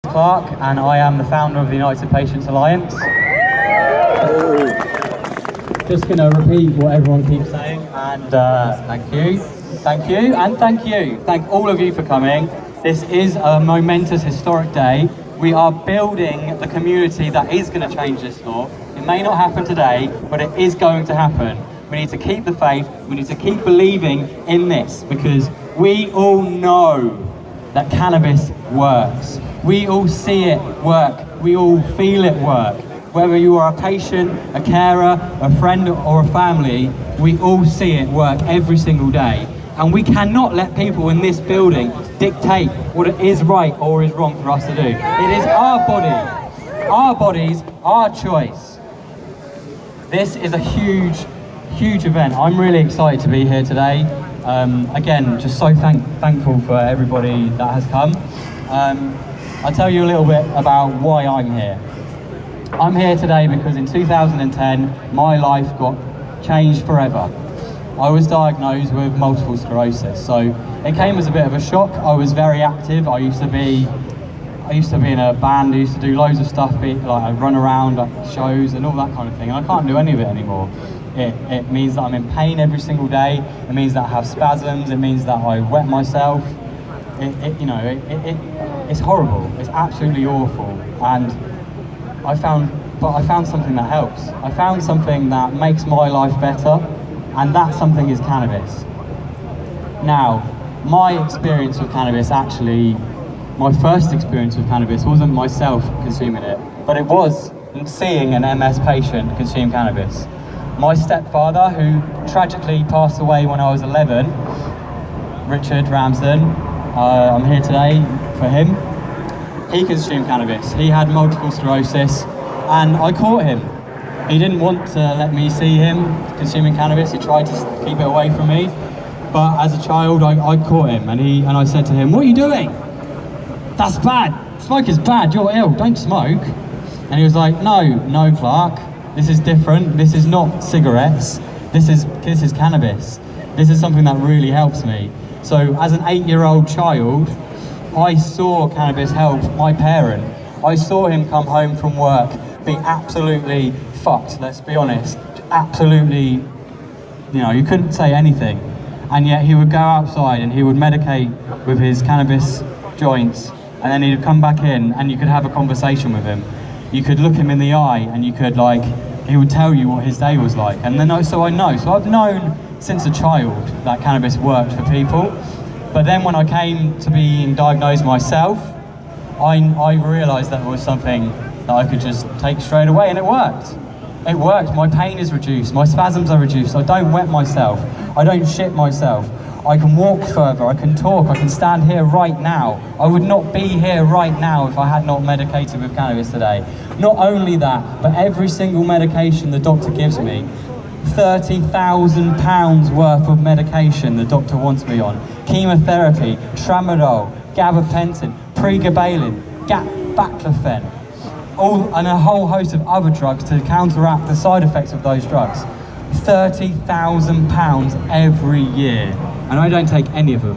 Clark, and I am the founder of the United Patients Alliance. Just going to repeat what everyone keeps saying, and thank you, and thank you. Thank all of you for coming. This is a momentous, historic day. We are building the community that is going to change this law. It may not happen today, but it is going to happen. We need to keep the faith, we need to keep believing in this, because we all know that cannabis works. We all see it work, we all feel it work. Whether you are a patient, a carer, a friend or a family, we all see it work every single day. And we cannot let people in this building dictate what it is right or is wrong for us to do. It is our body, our bodies, our choice. This is a huge event. I'm really excited to be here today. Again, just so thankful for everybody that has come. I'll tell you a little bit about why I'm here. I'm here today because in 2010, my life got changed forever. I was diagnosed with multiple sclerosis, so it came as a bit of a shock. I was very active. I used to be in a band, I used to do loads of stuff, like I'd run around at shows and all that kind of thing, and I can't do any of it anymore. It means that I'm in pain every single day. It means that I have spasms. It means that I wet myself. It's horrible. It's absolutely awful. And I found something that helps. I found something that makes my life better, and that something is cannabis. Now, my experience with cannabis, actually, my first experience with cannabis wasn't myself consuming it, but it was seeing an MS patient consume cannabis. My stepfather, who tragically passed away when I was 11, Richard Ramsden, I'm here today for him. He consumed cannabis. He had multiple sclerosis, and I caught him. He didn't want to let me see him consuming cannabis. He tried to keep it away from me, but as a child, I caught him, and I said to him, "What are you doing? That's bad. Smoke is bad. You're ill. Don't smoke." And he was like, "No, Clark. This is different. This is not cigarettes. This is cannabis. This is something that really helps me." So as an 8-year-old child, I saw cannabis help my parent. I saw him come home from work, be absolutely fucked, let's be honest. Absolutely, you couldn't say anything. And yet he would go outside and he would medicate with his cannabis joints, and then he'd come back in and you could have a conversation with him. You could look him in the eye and you could he would tell you what his day was like. And then so I've known since a child that cannabis worked for people. But then when I came to being diagnosed myself, I realised that it was something that I could just take straight away, and it worked. It worked. My pain is reduced, my spasms are reduced, I don't wet myself, I don't shit myself, I can walk further, I can talk, I can stand here right now. I would not be here right now if I had not medicated with cannabis today. Not only that, but every single medication the doctor gives me, £30,000 worth of medication the doctor wants me on. Chemotherapy, tramadol, gabapentin, pregabalin, baclofen, and a whole host of other drugs to counteract the side effects of those drugs. £30,000 every year, and I don't take any of them.